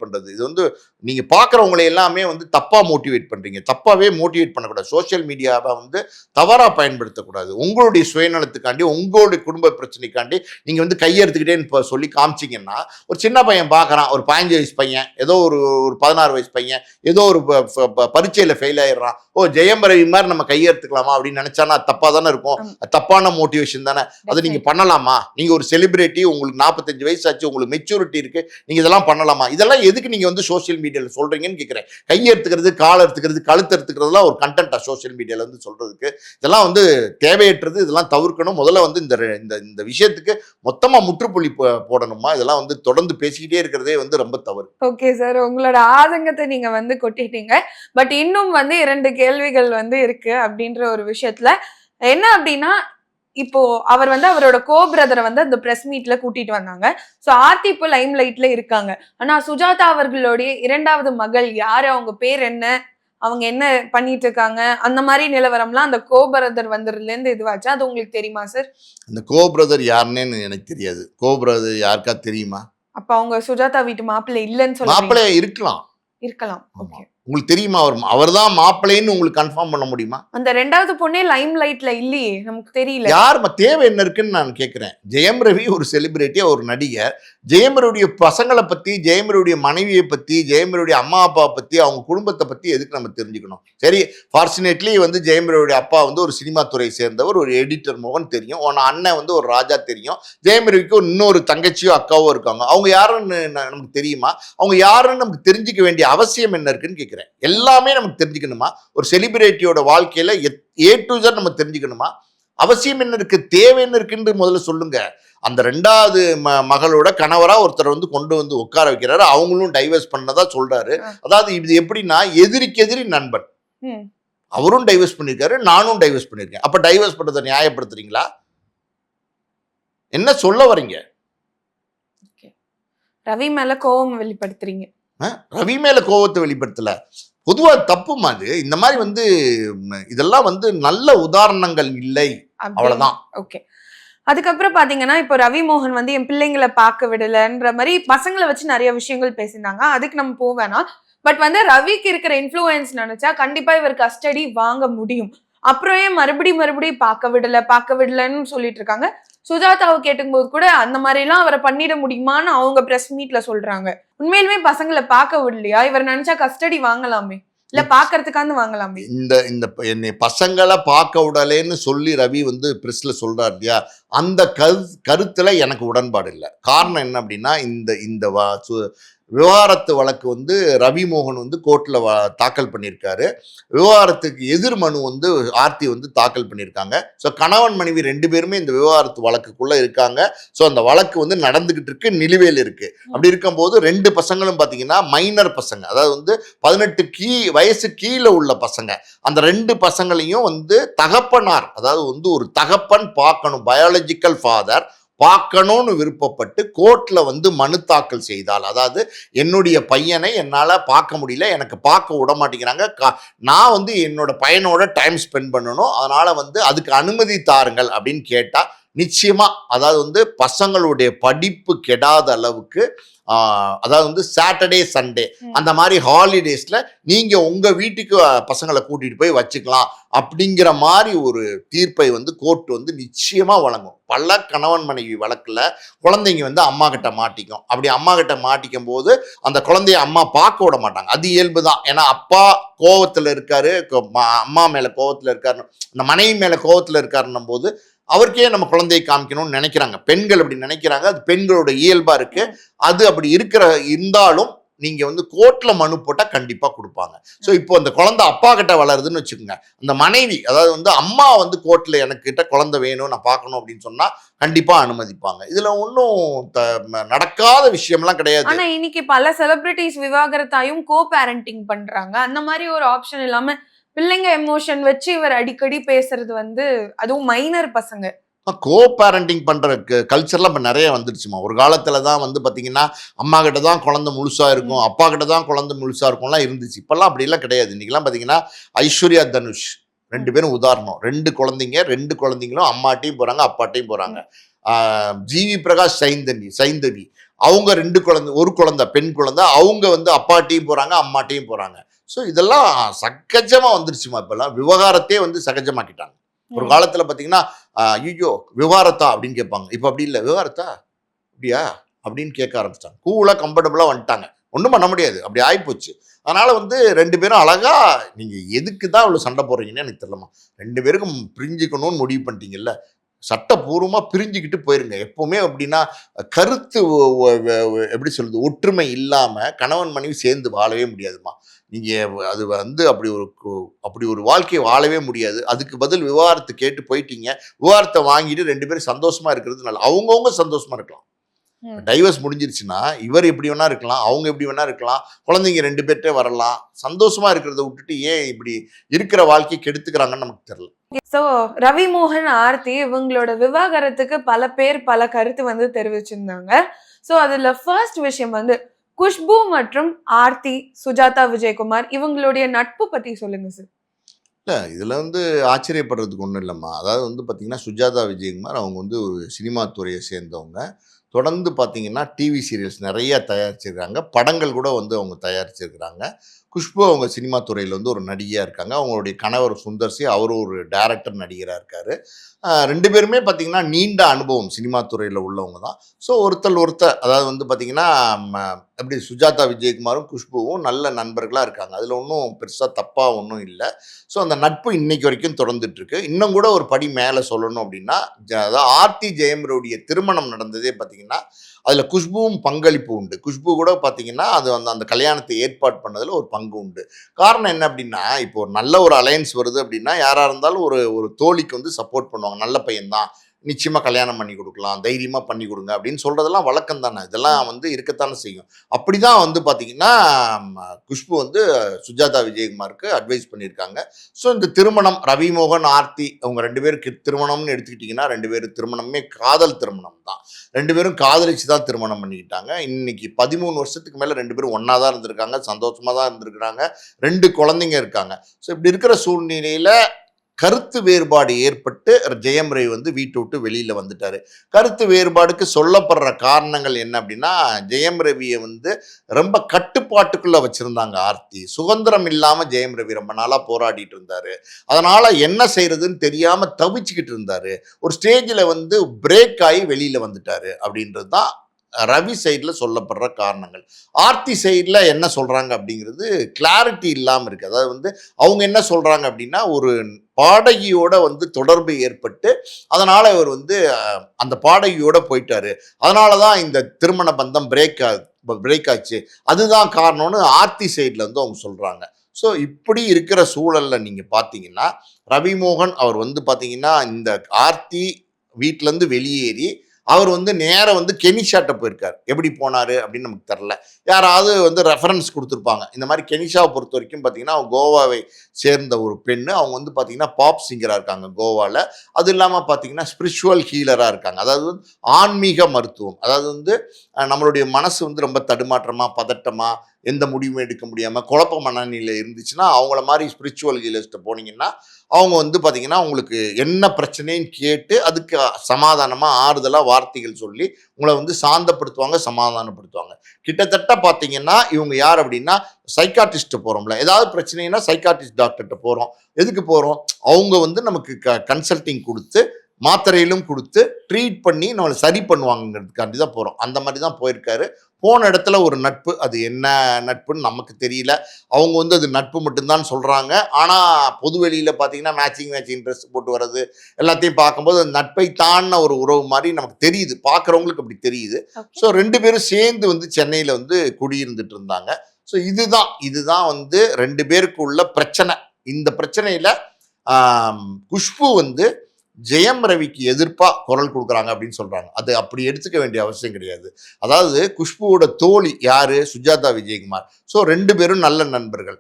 பண்றது. இது வந்து நீங்க பாக்குறவங்களை எல்லாமே வந்து தப்பா மோட்டிவேட் பண்றீங்க. தப்பாவே மோட்டிவேட் பண்ணக்கூடாது. சோசியல் மீடியாவை வந்து தவறா பயன்படுத்தக்கூடாது. உங்களுடைய சுயநலத்துக்காண்டி, உங்களுடைய குடும்ப பிரச்சனைக்காண்டி நீங்க வந்து கையெடுத்துக்கிட்டேன்னு சொல்லி காமிச்சிங்கன்னா ஒரு சின்ன பையன் பார்க்கறான், ஒரு 15 வயசு பையன், ஏதோ ஒரு 16 வயசு பையன், ஏதோ ஒரு பரீட்சையில ஃபெயில் ஆயிடுறான். ஓ ஜெயம் ரவி மாதிரி நம்ம கையெடுத்துக்கலாமா அப்படின்னு நினைச்சானா தப்பா தானே இருக்கும். தப்பான மோட்டிவேஷன் தானே. அதை நீங்க பண்ணலாமா? நீங்க ஒரு செலிபிரிட்டி, உங்களுக்கு 45 வயசு ஆச்சு, உங்களுக்கு மெச்சூரிட்டி இருக்கு, நீங்க இதெல்லாம் பண்ணலாமா? இதெல்லாம் எதுக்கு நீங்க வந்து சோசியல் மீடியால சொல்றீங்கன்னு கேட்கிறேன். கையெடுத்துக்கிறது, கால் எடுத்துக்கிறது, கழுத்து எடுத்துக்கிறதுலாம் ஒரு கண்டென்ட்டா சோசியல் மீடியால வந்து சொல்றதுக்கு? இதெல்லாம் வந்து தேவையற்றது. இதெல்லாம் தவிர்க்கணும். முதல்ல வந்து இந்த விஷயத்துக்கு மொத்தமா முற்றுப்புள்ளி போடணுமா? இதெல்லாம் வந்து தொடர்ந்து பேசிக்கிட்டே இருக்கிறதே வந்து ரொம்ப தவறு. ஓகே சார், உங்களோட ஆதங்கத்தை நீங்க வந்து கொட்டிட்டீங்க. பட் இன்னும் வந்து 2 கேள்விகள் வந்து இருக்கு அப்படின்ற ஒரு விஷயத்துல. என்ன அப்படின்னா, இப்போ அவர் வந்து அவரோட பிரதரை வந்து அந்த பிரஸ் மீட்ல கூட்டிட்டு வந்தாங்க. சோ ஆர்த்தி இப்போ லைம் லைட்ல இருக்காங்க. ஆனா சுஜாதா அவர்களுடைய 2வது மகள் யாரு, அவங்க பேர் என்ன, அவங்க என்ன பண்ணிட்டு இருக்காங்க, அந்த மாதிரி நிலவரம்லாம் அந்த பிரதர் வந்ததுல இருந்து இதுவாச்சு. அது உங்களுக்கு தெரியுமா சார்? அந்த பிரதர் யாருன்னு எனக்கு தெரியாது. பிரதர் யாருக்கா தெரியுமா? அப்ப அவங்க சுஜாதா வீட்டு மாப்பிள்ளை இல்லன்னு சொல்லுங்க. மாப்பிள்ளை இருக்கலாம். இருக்கலாம். ஓகே. உங்களுக்கு தெரியுமா? அவர் தான் மாப்பிள்ளைன்னு உங்களுக்கு கன்ஃபார்ம் பண்ண முடியுமா? அந்த ரெண்டாவது பொண்ணே லைம் லைட்ல இல்லையே, நமக்கு தெரியல. யாரும்மா? தேவை என்ன இருக்குன்னு நான் கேட்கிறேன். ஜெயம் ரவி ஒரு செலிபிரிட்டி, ஒரு நடிகர். ஜெயம் ரவியுடைய பசங்களை பத்தி, ஜெயம் ரவியுடைய மனைவியை பத்தி, ஜெயம் ரவியுடைய அம்மா அப்பாவை பத்தி, அவங்க குடும்பத்தை பத்தி எதுக்கு நம்ம தெரிஞ்சுக்கணும்? சரி, ஃபார்ச்சுனேட்லி வந்து ஜெயம் ரவியுடைய அப்பா வந்து ஒரு சினிமா துறை சேர்ந்தவர், ஒரு எடிட்டர் மோகன் தெரியும். உன் அண்ணன் வந்து ஒரு ராஜா தெரியும். ஜெயம் ரவிக்கு இன்னொரு தங்கச்சியோ அக்காவோ இருக்காங்க. அவங்க யாருன்னு நமக்கு தெரியுமா? அவங்க யாருன்னு நமக்கு தெரிஞ்சுக்க வேண்டிய அவசியம் என்ன இருக்குன்னு கேட்கிறேன். எல்லாமே நமக்கு தெரிஞ்சுக்கணுமா? ஒரு செலிபிரிட்டியோட வாழ்க்கையில A to Z நம்ம தெரிஞ்சுக்கணுமா? அவசியம் என்ன இருக்கு? தேவை என்ன இருக்குன்னு முதல்ல சொல்லுங்க. அந்த ரெண்டாவது மகளோட கணவரா ஒருத்தர் வந்து கொண்டு வந்து உட்கார வைக்கிறாரு. அவங்களும் டைவர்ஸ் பண்ணதா சொல்றாரு. அதாவது இது எப்படின்னா, எதிரிக்கு எதிரி நண்பன். அவரும் டைவர்ஸ் பண்ணிருக்காரு, நானும் டைவர்ஸ் பண்ணிருக்கேன். அப்ப டைவர்ஸ் பண்றதை நியாயப்படுத்துறீங்களா? என்ன சொல்ல வரீங்க? ரவி மேல கோபம் வெளிப்படுத்துறீங்க. ரவி மேல கோபத்தை வெளிப்படுத்தல, பொதுவா தப்புமா அது. இந்த மாதிரி வந்து இதெல்லாம் வந்து நல்ல உதாரணங்கள் இல்லை, அவ்வளவுதான். ஓகே. அதுக்கப்புறம் பாத்தீங்கன்னா, இப்போ ரவி மோகன் வந்து என் பிள்ளைங்களை பார்க்க விடலன்ற மாதிரி பசங்களை வச்சு நிறைய விஷயங்கள் பேசியிருந்தாங்க. அதுக்கு நம்ம போவேனா. பட் வந்து ரவிக்கு இருக்கிற இன்ஃப்ளூயன்ஸ் நினைச்சா கண்டிப்பா இவர் கஸ்டடி வாங்க முடியும். அப்புறம் ஏன் மறுபடியும் பார்க்க விடலன்னு சொல்லிட்டு இருக்காங்க. சுஜாதாவை கேட்டும்போது கூட அந்த மாதிரி எல்லாம் அவரை பண்ணிட முடியுமான்னு அவங்க பிரஸ் மீட்ல சொல்றாங்க. உண்மையிலுமே பசங்களை பார்க்க விடலையா? இவர் நினைச்சா கஸ்டடி வாங்கலாமே, இல்ல பாக்குறதுக்காந்து வாங்கலாமே. இந்த என்னை பசங்களை பார்க்க விடலேன்னு சொல்லி ரவி வந்து பிரஸ்ல சொல்றாரு இல்லையா, அந்த கருத்துல எனக்கு உடன்பாடு இல்லை. காரணம் என்ன அப்படின்னா, இந்த விவகாரத்து வழக்கு வந்து ரவி மோகன் வந்து கோர்ட்ல தாக்கல் பண்ணியிருக்காரு. விவகாரத்துக்கு எதிர் மனு வந்து ஆர்த்தி வந்து தாக்கல் பண்ணியிருக்காங்க. ஸோ கணவன் மனைவி 2 பேருமே இந்த விவகாரத்து வழக்குக்குள்ள இருக்காங்க. ஸோ அந்த வழக்கு வந்து நடந்துகிட்டு இருக்கு, நிலுவையில் இருக்கு. அப்படி இருக்கும்போது 2 பசங்களும் பார்த்தீங்கன்னா மைனர் பசங்க, அதாவது வந்து 18 வயசு கீழே உள்ள பசங்க. அந்த 2 பசங்களையும் வந்து தகப்பனார், அதாவது வந்து ஒரு தகப்பன் பார்க்கணும், பயாலஜிக்கல் ஃபாதர் பார்க்கணும்னு விருப்பப்பட்டு கோர்ட்ல வந்து மனு தாக்கல் செய்தால், அதாவது என்னுடைய பையனை என்னால் பார்க்க முடியல, எனக்கு பார்க்க விட மாட்டேங்கிறாங்க, நான் வந்து என்னோட பையனோட டைம் ஸ்பெண்ட் பண்ணணும், அதனால வந்து அதுக்கு அனுமதி தாருங்கள் அப்படின்னு கேட்டா நிச்சயமா, அதாவது வந்து பசங்களுடைய படிப்பு கெடாத அளவுக்கு, அதாவது வந்து சாட்டர்டே சண்டே அந்த மாதிரி ஹாலிடேஸ்ல நீங்க உங்க வீட்டுக்கு பசங்களை கூட்டிட்டு போய் வச்சுக்கலாம் அப்படிங்கிற மாதிரி ஒரு தீர்ப்பை வந்து கோர்ட் வந்து நிச்சயமா வழங்கும். பல கணவன் மனைவி வழக்குல குழந்தைங்க வந்து அம்மா கிட்ட மாட்டிக்கும். அப்படி அம்மா கிட்ட மாட்டிக்கும் போது அந்த குழந்தைய அம்மா பார்க்க விட மாட்டாங்க. அது இயல்பு தான். ஏன்னா அப்பா கோவத்துல இருக்காரு, அம்மா மேல கோவத்துல இருக்காரு, அந்த மனைவி மேல கோவத்துல இருக்காருன்னும் போது அவருக்கே நம்ம குழந்தையை காமிக்கணும்னு நினைக்கிறாங்க. பெண்கள் அப்படி நினைக்கிறாங்க, அது பெண்களோட இயல்பா இருக்கு. அது அப்படி இருந்தாலும் நீங்க வந்து கோர்ட்ல மனு போட்டா கண்டிப்பா கொடுப்பாங்க. ஸோ இப்போ அந்த குழந்தை அப்பா கிட்ட வளருதுன்னு வச்சுக்கோங்க, அந்த மனைவி, அதாவது வந்து அம்மா வந்து கோர்ட்ல எனக்கு கிட்ட குழந்தை வேணும், நான் பார்க்கணும் அப்படின்னு சொன்னா கண்டிப்பா அனுமதிப்பாங்க. இதுல ஒன்றும் நடக்காத விஷயம்லாம் கிடையாது. ஆனா இன்னைக்கு பல செலிபிரிட்டிஸ் விவாகரத்தாயும் கோ பேரண்டிங் பண்றாங்க. அந்த மாதிரி ஒரு ஆப்ஷன் இல்லாம பிள்ளைங்க எமோஷன் வச்சு இவர் அடிக்கடி பேசுறது வந்து, அதுவும் மைனர் பசங்க கோ பேரண்டிங் பண்ற கல்ச்சர்லாம் இப்போ நிறைய வந்துடுச்சுமா. ஒரு காலத்துல தான் வந்து பார்த்தீங்கன்னா அம்மா கிட்ட தான் குழந்தை முழுசா இருக்கும், அப்பா கிட்ட தான் குழந்தை முழுசா இருக்கும்லாம் இருந்துச்சு. இப்பெல்லாம் அப்படிலாம் கிடையாது. இன்னைக்கெல்லாம் பார்த்தீங்கன்னா ஐஸ்வர்யா தனுஷ் 2 பேரும் உதாரணம். 2 குழந்தைங்களும் அம்மாட்டையும் போறாங்க, அப்பாட்டையும் போறாங்க. ஜிவி பிரகாஷ் சைந்தவி அவங்க 2 குழந்தை, ஒரு குழந்தை பெண் குழந்தை, அவங்க வந்து அப்பாட்டையும் போறாங்க, அம்மாட்டையும் போறாங்க. ஸோ இதெல்லாம் சகஜமா வந்துருச்சுமா. இப்பெல்லாம் விவகாரத்தையே வந்து சகஜமாக்கிட்டாங்க. ஒரு காலத்துல பாத்தீங்கன்னா ஐயோ விவகாரத்தா அப்படின்னு கேட்பாங்க. இப்ப அப்படி இல்லை, விவகாரத்தா அப்படியா அப்படின்னு கேட்க ஆரம்பிச்சிட்டாங்க. கூலா கம்ஃபர்டபுளா வந்துட்டாங்க. ஒன்றும் பண்ண முடியாது, அப்படி ஆயிப்போச்சு. அதனால வந்து 2 பேரும் அழகா, நீங்க எதுக்கு தான் இவ்வளவு சண்டை போடுறீங்கன்னு எனக்கு தெரியலமா. 2 பேருக்கும் பிரிஞ்சுக்கணும்னு முடிவு பண்ணிட்டீங்கல்ல, சட்டப்பூர்வமா பிரிஞ்சுக்கிட்டு போயிருங்க. எப்பவுமே அப்படின்னா கருத்து எப்படி சொல்றது, ஒற்றுமை இல்லாம கணவன் மனைவி சேர்ந்து வாழவே முடியாதுமா. நீங்க அது வந்து அப்படி ஒரு வாழ்க்கையை வாழவே முடியாது. அதுக்கு பதில் விவகாரத்தை கேட்டு போயிட்டீங்க. விவகாரத்தை வாங்கிட்டு 2 பேரும் சந்தோஷமா இருக்கிறது நல்ல. அவங்கவுங்க சந்தோஷமா இருக்கலாம். டைவர்ஸ் முடிஞ்சிருச்சுன்னா இவர் எப்படி வேணா இருக்கலாம், அவங்க எப்படி வேணா இருக்கலாம், குழந்தைங்க 2 பேர்ட்டே வரலாம். சந்தோஷமா இருக்கிறத விட்டுட்டு ஏன் இப்படி இருக்கிற வாழ்க்கையை கெடுத்துக்கிறாங்கன்னு நமக்கு தெரியல. சோ ரவி மோகன், ஆர்த்தி இவங்களோட விவாகரத்துக்கு பல பேர் பல கருத்து வந்து தெரிவிச்சிருந்தாங்க. சோ அதுல ஃபர்ஸ்ட் விஷயம் வந்து குஷ்பு மற்றும் ஆர்த்தி, சுஜாதா விஜயகுமார் இவங்களுடைய நட்பு பத்தி சொல்லுங்க சார். இல்லை, இதில் வந்து ஆச்சரியப்படுறதுக்கு ஒன்றும் இல்லைம்மா. அதாவது வந்து பார்த்தீங்கன்னா சுஜாதா விஜயகுமார் அவங்க வந்து ஒரு சினிமா துறையை சேர்ந்தவங்க. தொடர்ந்து பார்த்தீங்கன்னா டிவி சீரியல்ஸ் நிறைய தயாரிச்சிருக்காங்க, படங்கள் கூட வந்து அவங்க தயாரிச்சிருக்கிறாங்க. குஷ்பு அவங்க சினிமா துறையில் வந்து ஒரு நடிகையாக இருக்காங்க. அவங்களுடைய கணவர் சுந்தர்சி, அவரும் ஒரு டைரக்டர் நடிகராக இருக்காரு. 2 பேருமே பார்த்தீங்கன்னா நீண்ட அனுபவம் சினிமா துறையில் உள்ளவங்க தான். ஸோ ஒருத்தர் அதாவது வந்து பார்த்தீங்கன்னா எப்படி சுஜாதா விஜயகுமாரும் குஷ்புவும் நல்ல நண்பர்களாக இருக்காங்க. அதில் ஒன்றும் பெருசாக தப்பாக ஒன்றும் இல்லை. ஸோ அந்த நட்பு இன்னைக்கு வரைக்கும் தொடர்ந்துட்டு இருக்கு. இன்னும் கூட ஒரு படி மேலே சொல்லணும் அப்படின்னா, அதாவது ஆர்த்தி ஜெயம்ரவியுடைய திருமணம் நடந்ததே பார்த்தீங்கன்னா, அதில் குஷ்புவும் பங்களிப்பு உண்டு. குஷ்பு கூட பார்த்தீங்கன்னா, அது வந்து அந்த கல்யாணத்தை ஏற்பாடு பண்ணதில் ஒரு பங்கு உண்டு. காரணம் என்ன அப்படின்னா, இப்போ நல்ல ஒரு அலையன்ஸ் வருது அப்படின்னா, யாராக இருந்தாலும் ஒரு தோழிக்கு வந்து சப்போர்ட் பண்ணுவாங்க. நல்ல பையன் தான், நிச்சயமாக கல்யாணம் பண்ணி கொடுக்கலாம், தைரியமாக பண்ணி கொடுங்க அப்படின்னு சொல்கிறதெல்லாம் வழக்கம் தானே. இதெல்லாம் வந்து இருக்கத்தானே செய்யும். அப்படி தான் வந்து பார்த்தீங்கன்னா, குஷ்பு வந்து சுஜாதா விஜயகுமாருக்கு அட்வைஸ் பண்ணியிருக்காங்க. ஸோ இந்த திருமணம் ரவிமோகன், ஆர்த்தி அவங்க 2 பேருக்கு திருமணம்னு எடுத்துக்கிட்டிங்கன்னா, 2 பேர் திருமணமே காதல் திருமணம் தான். 2 பேரும் காதலிச்சு தான் திருமணம் பண்ணிக்கிட்டாங்க. இன்னைக்கு 13 வருஷத்துக்கு மேலே 2 பேரும் ஒன்றா தான் இருந்திருக்காங்க, சந்தோஷமாக தான் இருந்திருக்கிறாங்க. 2 குழந்தைங்க இருக்காங்க. ஸோ இப்படி இருக்கிற சூழ்நிலையில் கருத்து வேறுபாடு ஏற்பட்டு ஜெயம் ரவி வந்து வீட்டை விட்டு வெளியில் வந்துட்டார். கருத்து வேறுபாடுக்கு சொல்லப்படுற காரணங்கள் என்ன அப்படின்னா, ஜெயம் ரவியை வந்து ரொம்ப கட்டுப்பாட்டுக்குள்ளே வச்சுருந்தாங்க ஆர்த்தி. சுதந்திரம் இல்லாமல் ஜெயம் ரவி ரொம்ப நாளாக போராடிட்டு இருந்தார். அதனால் என்ன செய்கிறதுன்னு தெரியாமல் தவிச்சுக்கிட்டு இருந்தார். ஒரு ஸ்டேஜில் வந்து பிரேக் ஆகி வெளியில் வந்துட்டார் அப்படின்றது தான் ரவி சைடில் சொல்லப்படுற காரணங்கள். ஆர்த்தி சைடில் என்ன சொல்கிறாங்க அப்படிங்கிறது கிளாரிட்டி இல்லாமல் இருக்குது. அதாவது வந்து அவங்க என்ன சொல்கிறாங்க அப்படின்னா, ஒரு பாடகியோட வந்து தொடர்பு ஏற்பட்டு அதனால் இவர் வந்து அந்த பாடகியோட போயிட்டாரு, அதனால தான் இந்த திருமண பந்தம் பிரேக் ஆச்சு, அதுதான் காரணம்னு ஆர்த்தி சைடில் வந்து அவங்க சொல்கிறாங்க. ஸோ இப்படி இருக்கிற சூழலில் நீங்கள் பார்த்தீங்கன்னா, ரவிமோகன் அவர் வந்து பார்த்தீங்கன்னா இந்த ஆர்த்தி வீட்டிலேருந்து வெளியேறி அவர் வந்து நேராக வந்து கெனிஷாட்ட போயிருக்கார். எப்படி போனார் அப்படின்னு நமக்கு தெரில. யாராவது வந்து ரெஃபரன்ஸ் கொடுத்துருப்பாங்க. இந்த மாதிரி கெனிஷாவை பொறுத்த வரைக்கும் பார்த்தீங்கன்னா, அவங்க கோவாவை சேர்ந்த ஒரு பெண்ணு. அவங்க வந்து பார்த்தீங்கன்னா பாப் சிங்கராக இருக்காங்க கோவாவில். அது இல்லாமல் பார்த்தீங்கன்னா ஸ்பிரிச்சுவல் ஹீலராக இருக்காங்க. அதாவது ஆன்மீக மருத்துவம். அதாவது வந்து நம்மளுடைய மனசு வந்து ரொம்ப தடுமாற்றமாக, பதட்டமாக, எந்த முடிவும் எடுக்க முடியாமல் குழப்ப மனநிலை இருந்துச்சுன்னா, அவங்கள மாதிரி ஸ்பிரிச்சுவல் ஹீலர்ஸ்ட்டு போனீங்கன்னா, அவங்க வந்து பார்த்தீங்கன்னா உங்களுக்கு என்ன பிரச்சனைன்னு கேட்டு அதுக்கு சமாதானமாக ஆறுதலாக வார்த்தைகள் சொல்லி உங்களை வந்து சாந்தப்படுத்துவாங்க, சமாதானப்படுத்துவாங்க. கிட்டத்தட்ட பார்த்தீங்கன்னா இவங்க யார் அப்படின்னா, சைக்காட்ரிஸ்ட்டு போகிறோம்ல, ஏதாவது பிரச்சனைனா சைக்காட்ரிஸ்ட் டாக்டர்கிட்ட போகிறோம். எதுக்கு போகிறோம்? அவங்க வந்து நமக்கு கன்சல்டிங் கொடுத்து மாத்திரையிலும் கொடுத்து ட்ரீட் பண்ணி நம்மளை சரி பண்ணுவாங்கிறதுக்காண்டி தான் போகிறோம். அந்த மாதிரி தான் போயிருக்காரு. போன இடத்துல ஒரு நட்பு, அது என்ன நட்புன்னு நமக்கு தெரியல. அவங்க வந்து அது நட்பு மட்டும்தான் சொல்கிறாங்க. ஆனால் பொது வெளியில் பார்த்தீங்கன்னா மேட்சிங் ட்ரெஸ் போட்டு வர்றது எல்லாத்தையும் பார்க்கும்போது அந்த நட்பை தாண்டின ஒரு உறவு மாதிரி நமக்கு தெரியுது, பார்க்குறவங்களுக்கு அப்படி தெரியுது. ஸோ 2 பேரும் சேர்ந்து வந்து சென்னையில் வந்து குடியிருந்துட்டு இருந்தாங்க. ஸோ இதுதான் வந்து 2 பேருக்கு உள்ள பிரச்சனை. இந்த பிரச்சனையில் குஷ்பு வந்து ஜெயம் ரவிக்கு எதிர்ப்பாக குரல் கொடுக்குறாங்க அப்படின்னு சொல்கிறாங்க. அது அப்படி எடுத்துக்க வேண்டிய அவசியம் கிடையாது. அதாவது குஷ்புவோட தோழி யார்? சுஜாதா விஜயகுமார். ஸோ 2 பேரும் நல்ல நண்பர்கள்.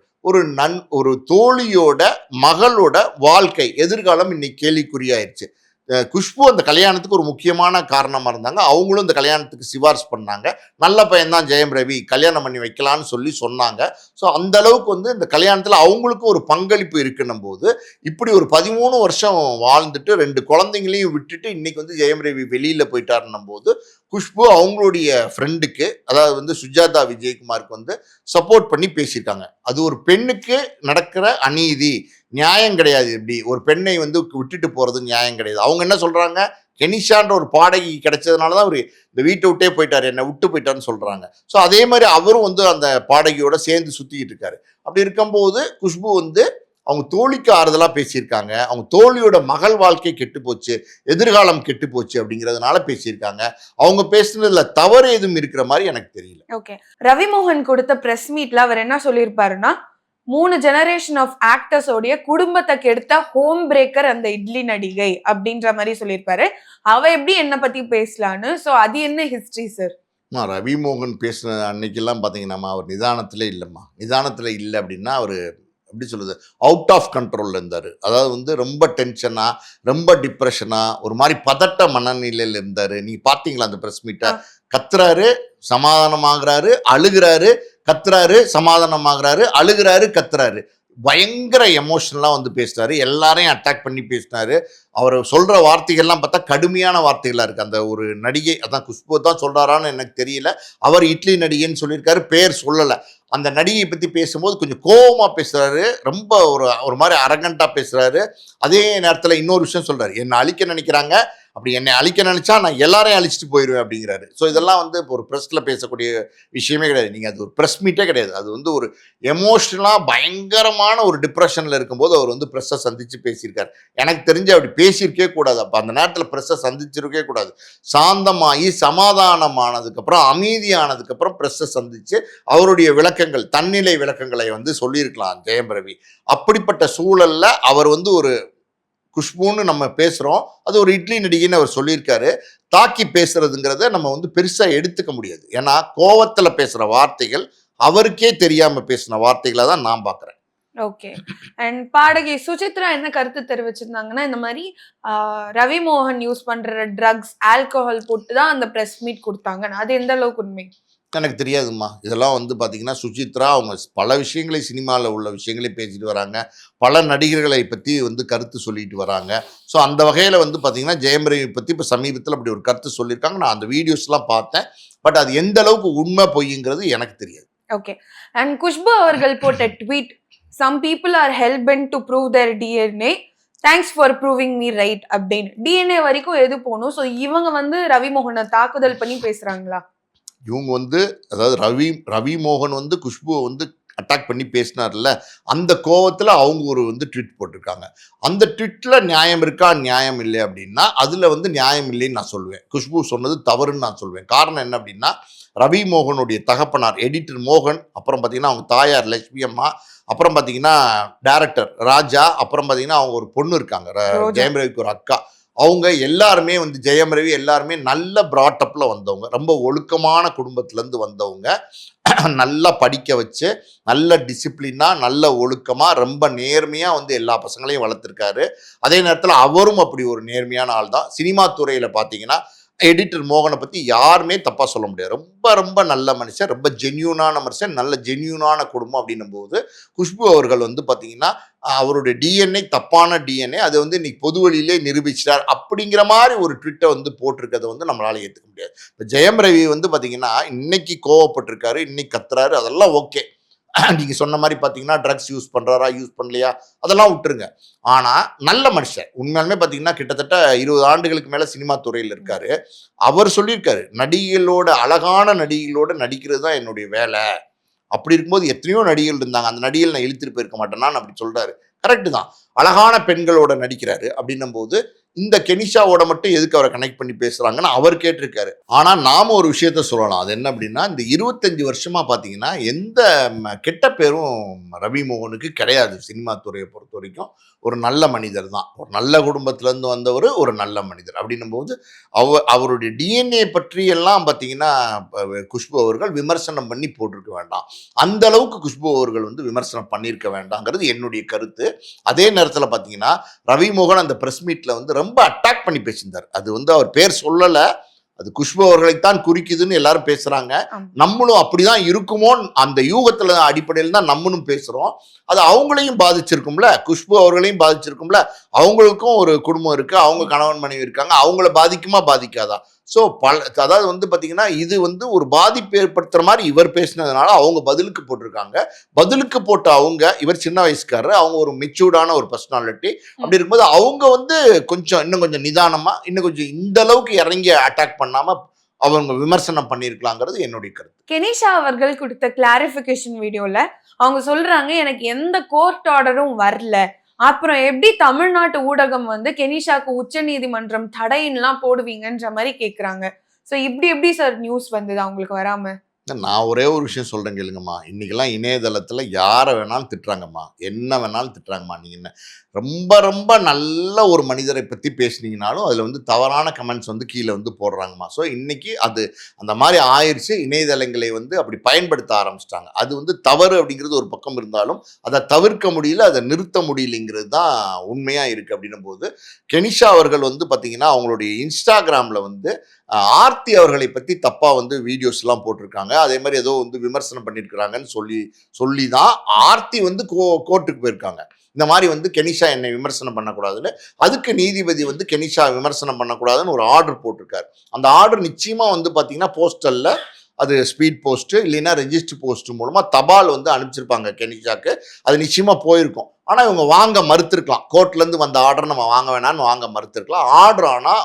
ஒரு தோழியோட மகளோட வாழ்க்கை எதிர்காலம் இன்னைக்கு கேள்விக்குறியாயிருச்சு. குஷ்பு அந்த கல்யாணத்துக்கு ஒரு முக்கியமான காரணமாக இருந்தாங்க. அவங்களும் இந்த கல்யாணத்துக்கு சிபாரிசு பண்ணாங்க. நல்ல பையன்தான் ஜெயம் ரவி, கல்யாணம் பண்ணி வைக்கலான்னு சொன்னாங்க. ஸோ அந்த அளவுக்கு வந்து இந்த கல்யாணத்தில் அவங்களுக்கு ஒரு பங்களிப்பு இருக்குன்னும் போது, இப்படி ஒரு 13 வருஷம் வாழ்ந்துட்டு 2 குழந்தைங்களையும் விட்டுட்டு இன்னைக்கு வந்து ஜெயம் ரவி வெளியில் போயிட்டாருன்னும் போது, குஷ்பு அவங்களுடைய ஃப்ரெண்டுக்கு, அதாவது வந்து சுஜாதா விஜயகுமாருக்கு வந்து சப்போர்ட் பண்ணி பேசியிருக்காங்க. அது ஒரு பெண்ணுக்கு நடக்கிற அநீதி, நியாயம் கிடையாது. இப்படி ஒரு பெண்ணை வந்து விட்டுட்டு போகிறது நியாயம் கிடையாது. அவங்க என்ன சொல்கிறாங்க, கெனிஷான்ற ஒரு பாடகி கிடைச்சதுனால தான் அவர் இந்த வீட்டை விட்டே போயிட்டார், என்னை விட்டு போயிட்டான்னு சொல்கிறாங்க. ஸோ அதே மாதிரி அவரும் வந்து அந்த பாடகியோட சேர்ந்து சுற்றிக்கிட்டு இருக்காரு. அப்படி இருக்கும்போது குஷ்பு வந்து அவங்க தோழிக்கு ஆறுதலாக பேசியிருக்காங்க. அவங்க தோழியோட மகள் வாழ்க்கை கெட்டு போச்சு, எதிர்காலம் கெட்டு போச்சு அப்படிங்கிறதுனால பேசியிருக்காங்க. அவங்க பேசுனதுல தவறு எதுவும் இருக்கிற மாதிரி எனக்கு தெரியல. ஓகே, ரவிமோகன் கொடுத்த பிரஸ் மீட்ல அவர் என்ன சொல்லியிருப்பாருன்னா, 3 ஜெனரேஷன் ஆஃப் ஆக்டர்ஸோடைய குடும்பத்தை கெடுத்த ஹோம் பிரேக்கர் அந்த இட்லி நடிகை அப்படின்ற மாதிரி சொல்லியிருப்பாரு. அவ எப்படி என்ன பத்தி பேசலான்னு. ஸோ அது என்ன ஹிஸ்டரி சார்? ரவிமோகன் பேசின அன்னைக்கெல்லாம் பார்த்தீங்கன்னா அவர் நிதானத்திலே இல்லைம்மா. நிதானத்தில் இல்லை அப்படின்னா அவர் எப்படி சொல்லுது, அவுட் ஆஃப் கண்ட்ரோலில் இருந்தார். அதாவது வந்து ரொம்ப டென்ஷனாக, ரொம்ப டிப்ரெஷனாக, ஒரு மாதிரி பதட்ட மனநிலையில் இருந்தார். நீங்கள் பார்த்தீங்களா அந்த ப்ரெஸ் மீட்டை? கத்துறாரு, சமாதானமாகறாரு, அழுகிறாரு, கத்துறாரு, சமாதானமாகறாரு, அழுகிறாரு, கத்துறாரு. பயங்கர எமோஷனலா வந்து பேசினாரு, எல்லாரையும் அட்டாக் பண்ணி பேசினாரு. அவர் சொல்ற வார்த்தைகள்லாம் பார்த்தா கடுமையான வார்த்தைகளா இருக்கு. அந்த ஒரு நடிகை, அதான் குஷ்பு தான் சொல்றாரான்னு எனக்கு தெரியல. அவர் இட்லி நடிகைன்னு சொல்லியிருக்காரு, பேர் சொல்லல. அந்த நடிகை பத்தி பேசும்போது கொஞ்சம் கோவமா பேசுறாரு, ரொம்ப ஒரு ஒரு மாதிரி அரகண்டா பேசுறாரு. அதே நேரத்துல இன்னொரு விஷயம் சொல்றாரு, என்ன அழிக்க நினைக்கிறாங்க, அப்படி என்னை அழிக்க நினைச்சா நான் எல்லாரையும் அழிச்சிட்டு போயிடுவேன் அப்படிங்கிறாரு. ஸோ இதெல்லாம் வந்து இப்போ ஒரு ப்ரெஸ்ல பேசக்கூடிய விஷயமே கிடையாது. நீங்க அது ஒரு ப்ரெஸ் மீட்டே கிடையாது. அது வந்து ஒரு எமோஷனலா பயங்கரமான ஒரு டிப்ரெஷன்ல இருக்கும்போது அவர் வந்து ப்ரெஸ்ஸை சந்திச்சு பேசியிருக்காரு. எனக்கு தெரிஞ்சு அப்படி பேசியிருக்கே கூடாது. அப்போ அந்த நேரத்தில் ப்ரெஸ்ஸை சந்திச்சிருக்கவே கூடாது. சாந்தமாகி சமாதானமானதுக்கப்புறம் அமைதியானதுக்கப்புறம் ப்ரெஸ்ஸை சந்திச்சு அவருடைய விளக்கங்கள், தன்னிலை விளக்கங்களை வந்து சொல்லியிருக்கலாம் ஜெயம் ரவி. அப்படிப்பட்ட சூழல்ல அவர் வந்து ஒரு குஷ்புன்னு நம்ம பேசுறோம், அது ஒரு இட்லி நடிகைன்னு அவர் சொல்லியிருக்காரு. தாக்கி பேசுறதுங்கிறத நம்ம வந்து பெருசா எடுத்துக்க முடியாது. ஏன்னா கோவத்துல பேசுற வார்த்தைகள் அவருக்கே தெரியாம பேசின வார்த்தைகளை தான் நான் பார்க்கிறேன். ஓகே. அண்ட் பாடகி சுசித்ரா என்ன கருத்து தெரிவிச்சிருந்தாங்கன்னா, இந்த மாதிரி ரவி மோகன் யூஸ் பண்ற ட்ரக்ஸ், ஆல்கஹால் போட்டு தான் அந்த பிரஸ் மீட் கொடுத்தாங்க. அது எந்த அளவுக்கு உண்மை? எனக்கு தெரியாதும்மா. இதெல்லாம் வந்து பார்த்தீங்கன்னா, சுசித்ரா அவங்க பல விஷயங்களை, சினிமாவில் உள்ள விஷயங்களை பேசிட்டு வராங்க. பல நடிகர்களை பற்றி வந்து கருத்து சொல்லிட்டு வராங்க. ஸோ அந்த வகையில் வந்து பார்த்தீங்கன்னா, ஜெயம் ரவி பற்றி இப்போ சமீபத்தில் அப்படி ஒரு கருத்து சொல்லியிருக்காங்க. நான் அந்த வீடியோஸ்லாம் பார்த்தேன். பட் அது எந்த அளவுக்கு உண்மை பொய்ங்கிறது எனக்கு தெரியாது. ஓகே. அண்ட் குஷ்பு அவர்கள் போட்ட tweet, "Some people are hell bent to prove their DNA. Thanks for proving me right" அப்படின்னு. DNA வரைக்கும் எது போகணும்? ஸோ இவங்க வந்து ரவி மோகனை தாக்குதல் பண்ணி பேசுறாங்களா? இவங்க வந்து, அதாவது ரவி மோகன் வந்து குஷ்புவை வந்து அட்டாக் பண்ணி பேசினார்ல, அந்த கோவத்தில் அவங்க ஒரு வந்து ட்வீட் போட்டிருக்காங்க. அந்த ட்வீட்டில் நியாயம் இருக்கா, நியாயம் இல்லை அப்படின்னா, அதில் வந்து நியாயம் இல்லைன்னு நான் சொல்லுவேன். குஷ்பு சொன்னது தவறுன்னு நான் சொல்வேன். காரணம் என்ன அப்படின்னா, ரவி மோகனுடைய தகப்பனார் எடிட்டர் மோகன், அப்புறம் பார்த்தீங்கன்னா அவங்க தாயார் லட்சுமி அம்மா, அப்புறம் பார்த்தீங்கன்னா டைரக்டர் ராஜா, அப்புறம் பார்த்தீங்கன்னா அவங்க ஒரு பொண்ணு இருக்காங்க, ஜெயம் ரவிக்கு ஒரு அக்கா. அவங்க எல்லாருமே வந்து ஜெயம் ரவி எல்லாருமே நல்ல பிராட்டப்ல வந்தவங்க, ரொம்ப ஒழுக்கமான குடும்பத்திலேருந்து வந்தவங்க. நல்லா படிக்க வச்சு, நல்ல டிசிப்ளினா, நல்ல ஒழுக்கமா, ரொம்ப நேர்மையா வந்து எல்லா பசங்களையும் வளர்த்துருக்காரு. அதே நேரத்தில் அவரும் அப்படி ஒரு நேர்மையான ஆள் தான். சினிமா துறையில் பார்த்தீங்கன்னா எடிட்டர் மோகனை பற்றி யாருமே தப்பாக சொல்ல முடியாது. ரொம்ப ரொம்ப நல்ல மனுஷன், ரொம்ப ஜென்யூனான மனுஷன், நல்ல ஜென்யூனான குடும்பம் அப்படின்னும் போது குஷ்பு அவர்கள் வந்து பார்த்தீங்கன்னா அவருடைய டிஎன்ஏ தப்பான டிஎன்ஏ, அது வந்து இன்னைக்கு பொது வழியிலே நிரூபிச்சிட்டார் அப்படிங்கிற மாதிரி ஒரு ட்விட்டை வந்து போட்டிருக்கிறத வந்து நம்மளால ஏற்றுக்க முடியாது. இப்போ ஜெயம் ரவி வந்து பார்த்தீங்கன்னா இன்னைக்கு கோவப்பட்டிருக்காரு, இன்னைக்கு கத்துறாரு, அதெல்லாம் ஓகே. நீங்க சொன்ன மாதிரி பார்த்தீங்கன்னா ட்ரக்ஸ் யூஸ் பண்றாரா, யூஸ் பண்ணலையா, அதெல்லாம் விட்டுருங்க. ஆனா நல்ல மனுஷன், உண்மையாலுமே பார்த்தீங்கன்னா கிட்டத்தட்ட 20 ஆண்டுகளுக்கு மேல சினிமா துறையில் இருக்காரு. அவர் சொல்லியிருக்காரு, நடிகளோட, அழகான நடிகளோட நடிக்கிறது தான் என்னுடைய வேலை. அப்படி இருக்கும்போது எத்தனையோ நடிகள் இருந்தாங்க, அந்த நடிகள் நான் இழுத்துட்டு போயிருக்க மாட்டேன்னான்னு அப்படி சொல்றாரு. கரெக்டு தான், அழகான பெண்களோட நடிக்கிறாரு. அப்படின்னும் போது இந்த கெனிஷாவோட மட்டும் எதுக்கு அவரை கனெக்ட் பண்ணி பேசுறாங்கன்னு அவர் கேட்டிருக்காரு. ஆனா நாம ஒரு விஷயத்த சொல்லலாம், அது என்ன அப்படின்னா, இந்த 25 வருஷமா பாத்தீங்கன்னா எந்த கெட்ட பேரும் ரவி மோகனுக்கு கிடையாது. சினிமா துறையை பொறுத்த வரைக்கும் ஒரு நல்ல மனிதர் தான், ஒரு நல்ல குடும்பத்துல இருந்து வந்தவர், ஒரு நல்ல மனிதர். அப்படின்னும் போது அவருடைய டிஎன்ஏ பற்றி எல்லாம் பாத்தீங்கன்னா குஷ்பு அவர்கள் விமர்சனம் பண்ணி போட்டிருக்க வேண்டாம். அந்த அளவுக்கு குஷ்பு அவர்கள் வந்து விமர்சனம் பண்ணியிருக்க வேண்டாங்கிறது என்னுடைய கருத்து. அதே நேரத்தில் பார்த்தீங்கன்னா ரவி மோகன் அந்த பிரஸ் மீட்ல வந்து ரொம்ப அட்டாக் பண்ணி பேசியிருந்தார். அது வந்து அவர் பேர் சொல்லலை, அது குஷ்பு அவர்களைத்தான் குறிக்குதுன்னு எல்லாரும் பேசுறாங்க. நம்மளும் அப்படிதான் இருக்குமோ அந்த யூகத்துல அடிப்படையில் தான் நம்மளும் பேசுறோம். அது அவங்களையும் பாதிச்சிருக்கும்ல, குஷ்பு அவர்களையும் பாதிச்சிருக்கும்ல. அவங்களுக்கும் ஒரு குடும்பம் இருக்கு, அவங்க கணவன் மனைவி இருக்காங்க, அவங்கள பாதிக்குமா பாதிக்காதா? ஸோ அதாவது வந்து பார்த்தீங்கன்னா இது வந்து ஒரு பாதிப்பு ஏற்படுத்துற மாதிரி இவர் பேசினதுனால அவங்க பதிலுக்கு போட்டிருக்காங்க. பதிலுக்கு போட்ட அவங்க, இவர் சின்ன வயசுக்காரர், அவங்க ஒரு மெச்சூர்டான ஒரு பர்சனாலிட்டி. அப்படி இருக்கும்போது அவங்க வந்து இன்னும் கொஞ்சம் நிதானமா, இன்னும் கொஞ்சம் இந்த அளவுக்கு இறங்கி அட்டாக் பண்ணாம அவங்க விமர்சனம் பண்ணியிருக்கலாங்கிறது என்னுடைய கருத்து. கெனிஷா அவர்கள் கொடுத்த கிளாரிஃபிகேஷன் வீடியோல அவங்க சொல்றாங்க, எனக்கு எந்த கோர்ட் ஆர்டரும் வரல, அப்புறம் எப்படி தமிழ்நாட்டு ஊடகம் வந்து கெனிஷாக்கு உச்ச நீதிமன்றம் தடையின்லாம் போடுவீங்கன்ற மாதிரி கேக்குறாங்க. சோ இப்படி எப்படி சார் நியூஸ் வந்தது அவங்களுக்கு வராம? நான் ஒரே ஒரு விஷயம் சொல்றேன் கேளுங்கம்மா. இன்னைக்கெல்லாம் இணையதளத்துல யாரை வேணாலும் திட்டுறாங்கம்மா, என்ன வேணாலும் திட்டுறாங்கம்மா. நீங்க என்ன ரொம்ப ரொம்ப நல்ல ஒரு மனிதரை பத்தி பேசுனீங்கனாலும் அதுல வந்து தவறான கமெண்ட்ஸ் வந்து கீழே வந்து போடுறாங்கம்மா. ஸோ இன்னைக்கு அது அந்த மாதிரி ஆயிடுச்சு. இணையதளங்களை வந்து அப்படி பயன்படுத்த ஆரம்பிச்சிட்டாங்க. அது வந்து தவறு அப்படிங்கிறது ஒரு பக்கம் இருந்தாலும் அதை தவிர்க்க முடியல, அதை நிறுத்த முடியலைங்கிறது தான் உண்மையா இருக்கு. அப்படின்னும் போது கெனிஷா அவர்கள் வந்து பார்த்தீங்கன்னா அவங்களுடைய இன்ஸ்டாகிராமில் வந்து ஆர்த்தி அவர்களை பற்றி தப்பாக வந்து வீடியோஸ்லாம் போட்டிருக்காங்க. அதே மாதிரி ஏதோ வந்து விமர்சனம் பண்ணியிருக்கிறாங்கன்னு சொல்லி தான் ஆர்த்தி வந்து கோர்ட்டுக்கு போயிருக்காங்க. இந்த மாதிரி வந்து கெனிஷா என்னை விமர்சனம் பண்ணக்கூடாதுன்னு. அதுக்கு நீதிபதி வந்து கெனிஷா விமர்சனம் பண்ணக்கூடாதுன்னு ஒரு ஆர்டர் போட்டிருக்காரு. அந்த ஆர்டர் நிச்சயமா வந்து பார்த்தீங்கன்னா போஸ்டல்ல அது ஸ்பீட் போஸ்ட் இல்லைன்னா ரெஜிஸ்டர் போஸ்ட் மூலமா தபால் வந்து அனுப்பிச்சிருப்பாங்க கெனிஷாக்கு. அது நிச்சயமா போயிருக்கும். ஆனால் இவங்க வாங்க மறுத்திருக்கலாம். கோர்ட்லேருந்து வந்த ஆர்டர் நம்ம வாங்க வேணாம்னு வாங்க மறுத்திருக்கலாம். ஆர்டர் ஆனால்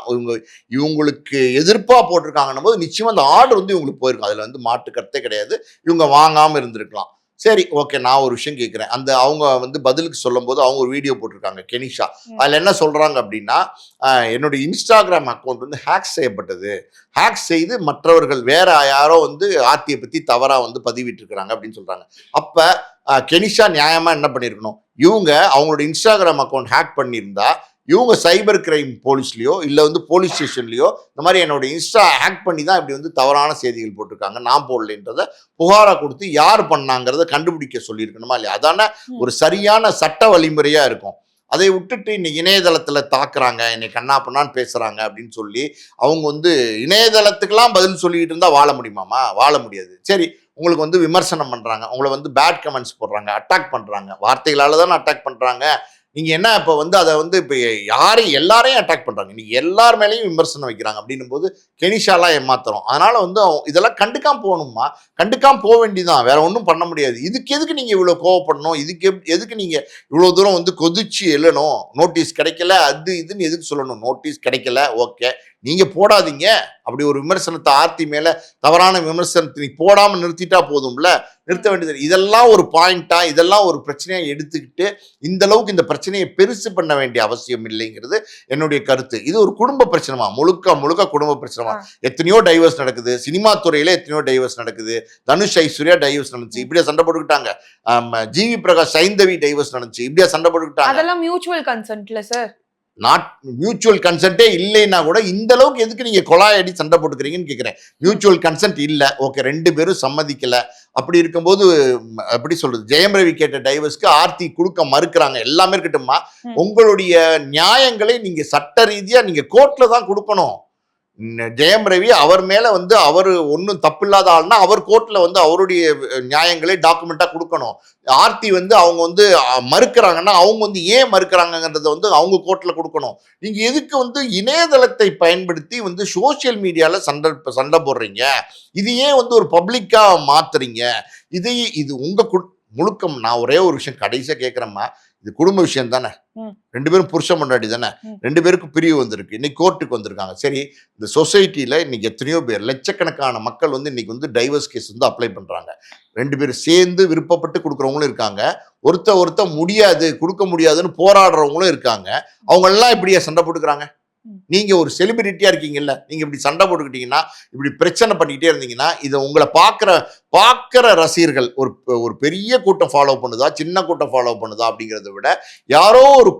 இவங்களுக்கு எதிர்ப்பாக போட்டிருக்காங்கன்னும் போது நிச்சயமா அந்த ஆர்டர் வந்து இவங்களுக்கு போயிருக்கும். அதில் வந்து மாட்டு கருத்தே கிடையாது. இவங்க வாங்காமல் இருந்திருக்கலாம். சரி, ஓகே, நான் ஒரு விஷயம் கேட்குறேன். அவங்க வந்து பதிலுக்கு சொல்லும் போது அவங்க ஒரு வீடியோ போட்டிருக்காங்க கெனிஷா. அதில் என்ன சொல்கிறாங்க அப்படின்னா, என்னுடைய இன்ஸ்டாகிராம் அக்கௌண்ட் வந்து ஹேக் செய்யப்பட்டது. ஹேக் செய்து மற்றவர்கள் வேற யாரோ வந்து ஆர்த்தியை பற்றி தவறாக வந்து பதிவிட்டிருக்கிறாங்க அப்படின்னு சொல்கிறாங்க. அப்போ கெனிஷா நியாயமாக என்ன பண்ணியிருக்கணும்? இவங்க அவங்களோட இன்ஸ்டாகிராம் அக்கௌண்ட் ஹேக் பண்ணியிருந்தா இவங்க சைபர் கிரைம் போலீஸ்லையோ இல்லை வந்து போலீஸ் ஸ்டேஷன்லையோ இந்த மாதிரி என்னோட இன்ஸ்டா ஹேக் பண்ணி தான் இப்படி வந்து தவறான செய்திகள் போட்டிருக்காங்க, நான் போடலைன்றத புகாராக கொடுத்து யார் பண்ணாங்கிறத கண்டுபிடிக்க சொல்லியிருக்கணுமா இல்லையா? அதான ஒரு சரியான சட்ட வழிமுறையாக இருக்கும். அதை விட்டுட்டு இன்னைக்கு இணையதளத்தில் தாக்குறாங்க, என்னை கண்ணா பண்ணான்னு பேசுகிறாங்க அப்படின்னு சொல்லி அவங்க வந்து இணையதளத்துக்கெல்லாம் பதில் சொல்லிக்கிட்டு இருந்தால் வாழ முடியுமாமா? வாழ முடியாது. சரி, உங்களுக்கு வந்து விமர்சனம் பண்ணுறாங்க, உங்களை வந்து பேட் கமெண்ட்ஸ் போடுறாங்க, அட்டாக் பண்ணுறாங்க, வார்த்தைகளால் தானே அட்டாக் பண்ணுறாங்க. நீங்கள் என்ன இப்போ வந்து அதை வந்து இப்போ எல்லாரையும் அட்டாக் பண்ணுறாங்க, நீங்கள் எல்லார் மேலேயும் விமர்சனம் வைக்கிறாங்க அப்படின்னும் போது கெனிஷாலாம் ஏமாத்துறோம். அதனால் வந்து இதெல்லாம் கண்டுக்காம போகணுமா? கண்டுக்காம போக வேண்டியதான், வேற ஒன்றும் பண்ண முடியாது. இதுக்கு எதுக்கு நீங்கள் இவ்வளோ கோவப்படணும்? எதுக்கு நீங்கள் இவ்வளோ தூரம் வந்து கொதிச்சு எழணும்? நோட்டீஸ் கிடைக்கல அது இதுன்னு எதுக்கு சொல்லணும்? நோட்டீஸ் கிடைக்கல, ஓகே, நீங்கள் போடாதீங்க. அப்படி ஒரு விமர்சனத்தை ஆர்த்தி மேலே தவறான விமர்சனத்தை நீ போடாமல் நிறுத்திட்டா போதும்ல, நிறுத்த வேண்டியது. இதெல்லாம் ஒரு பாயிண்டா, இதெல்லாம் ஒரு பிரச்சனையாக எடுத்துக்கிட்டு இந்த அளவுக்கு இந்த பிரச்சனையை பெருசு பண்ண வேண்டிய அவசியம் இல்லைங்கிறது என்னுடைய கருத்து. இது ஒரு குடும்ப பிரச்சனைமா, முழுக்க முழுக்க குடும்ப பிரச்சனைமா. எத்தனையோ டைவர்ஸ் நடக்குது, சினிமா துறையில எத்தனையோ டைவர்ஸ் நடக்குது. தனுஷ் ஐஸ்வர்யா டைவர்ஸ் நடந்துச்சு, இப்படியா சண்டை போட்டுக்கிட்டாங்க. ஜிவி பிரகாஷ் சைந்தவி டைவர்ஸ் நடந்துச்சு, இப்படியா சண்டை போட்டுக்கிட்டாங்க. அதெல்லாம் மியூச்சுவல் கன்சென்ட்ல சார். நாட் மியூச்சுவல் கன்சென்ட்டே இல்லைன்னா கூட இந்த அளவுக்கு எதுக்கு நீங்க கொலாயடி சண்டை போட்டுக்கிறீங்கன்னு கேட்குறேன். மியூச்சுவல் கன்சென்ட் இல்லை, ஓகே, 2 பேரும் சம்மதிக்கல. அப்படி இருக்கும்போது எப்படி சொல்றது, ஜெயம் ரவி கேட்ட டைவர்ஸ்க்கு ஆர்த்தி கொடுக்க மறுக்கிறாங்க. எல்லாமே இருக்கட்டும்மா, உங்களுடைய நியாயங்களை நீங்க சட்ட ரீதியா நீங்க கோர்ட்ல தான் கொடுக்கணும். ஜெயம் ரவி அவர் மேல வந்து அவர் ஒன்றும் தப்பில்லாத ஆள்னா அவர் கோர்ட்ல வந்து அவருடைய நியாயங்களை டாக்குமெண்டா கொடுக்கணும். ஆர்த்தி வந்து அவங்க வந்து மறுக்கிறாங்கன்னா அவங்க வந்து ஏன் மறுக்கிறாங்கன்றத வந்து அவங்க கோர்ட்ல கொடுக்கணும். நீங்க எதுக்கு வந்து இணையதளத்தை பயன்படுத்தி வந்து சோசியல் மீடியால சண்டை போடுறீங்க? இது ஏன் வந்து ஒரு பப்ளிக்கா மாத்துறீங்க? இது உங்க முழுக்கம். நான் ஒரே ஒரு விஷயம் கடைசியா கேட்கிறேம்மா, இது குடும்ப விஷயம் தானே, 2 பேரும் புருஷன் பொண்டாட்டி தானே, 2 பேருக்கும் பிரிவு வந்திருக்கு, இன்னைக்கு கோர்ட்டுக்கு வந்திருக்காங்க. சரி, இந்த சொசைட்டில இன்னைக்கு எத்தனையோ பேர், லட்சக்கணக்கான மக்கள் வந்து இன்னைக்கு வந்து டைவர்ஸ் கேஸ் வந்து அப்ளை பண்றாங்க. 2 பேரும் சேர்ந்து விருப்பப்பட்டு கொடுக்குறவங்களும் இருக்காங்க, ஒருத்த முடியாது கொடுக்க முடியாதுன்னு போராடுறவங்களும் இருக்காங்க. அவங்க எல்லாம் இப்படியா சண்டை போட்டுக்கிறாங்க? நீங்க ஒரு செலிபிரிட்டியா இருக்கீங்கல்ல, நீங்க இப்படி சண்டை போட்டுக்கிட்டீங்கன்னா, இப்படி பிரச்சனை பண்ணிக்கிட்டே இருந்தீங்கன்னா, இதை உங்களை பார்க்குற ரசிகர்கள் ஒரு பெரிய கூட்டம் ஃபாலோ பண்ணுதா, சின்ன கூட்டம் ஃபாலோ பண்ணுதா அப்படிங்கிறத விட யாரோ ஒரு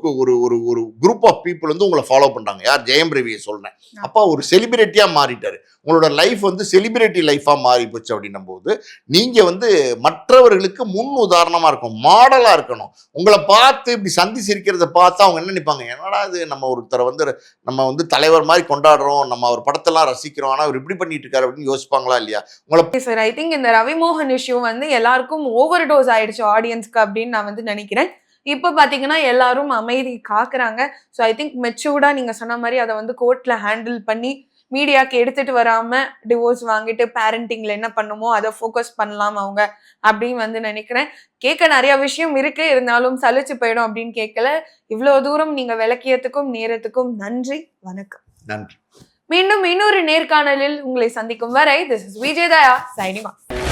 குரூப் ஆஃப் பீப்புள் வந்து உங்களை ஃபாலோ பண்றாங்க. யார்? ஜெயம் ரவியை சொல்றேன். அப்போ ஒரு செலிபிரிட்டியா மாறிட்டாரு. உங்களோட லைஃப் வந்து செலிபிரிட்டி லைஃபா மாறி போச்சு அப்படின்னும் போது நீங்க வந்து மற்றவர்களுக்கு முன் உதாரணமா இருக்கும், மாடலா இருக்கணும். உங்களை பார்த்து இப்படி சந்தி சிரிக்கிறத பார்த்தா அவங்க என்ன நினைப்பாங்க, என்னடா இது நம்ம ஒருத்தரை வந்து நம்ம வந்து தலைவர் மாதிரி கொண்டாடுறோம், நம்ம அவர் படத்தெல்லாம் ரசிக்கிறோம், ஆனா அவர் இப்படி பண்ணிட்டு இருக்காரு அப்படின்னு யோசிப்பாங்களா இல்லையா? உங்களை சார், ஐ திங்க் இந்த ரவிமோகன் இஷ்யூ வந்து எல்லாருக்கும் ஓவர் டோஸ் ஆயிடுச்சு ஆடியன்ஸ்க்கு அப்படின்னு நான் வந்து நினைக்கிறேன். இப்போ பாத்தீங்கன்னா எல்லாரும் அமைதி காக்குறாங்க. ஸோ ஐ திங்க் மெச்சூர்டா நீங்க சொன்ன மாதிரி அதை வந்து கோர்ட்ல ஹேண்டில் பண்ணி மீடியாக்கு எடுத்துட்டு வராம டிவோர்ஸ் வாங்கிட்டு பேரண்டிங்ல என்ன பண்ணுமோ அதை ஃபோக்கஸ் பண்ணலாம் அவங்க அப்படின்னு வந்து நினைக்கிறேன். கேட்க நிறைய விஷயம் இருக்கு, இருந்தாலும் சலிச்சு போயிடும் அப்படின்னு கேட்கல. இவ்வளவு தூரம் நீங்க விளக்கியத்துக்கும் நேரத்துக்கும் நன்றி, வணக்கம். நன்றி. மீண்டும் இன்னொரு நேர்காணலில் உங்களை சந்திக்கும் வரை, this is Vijay Daya signing off.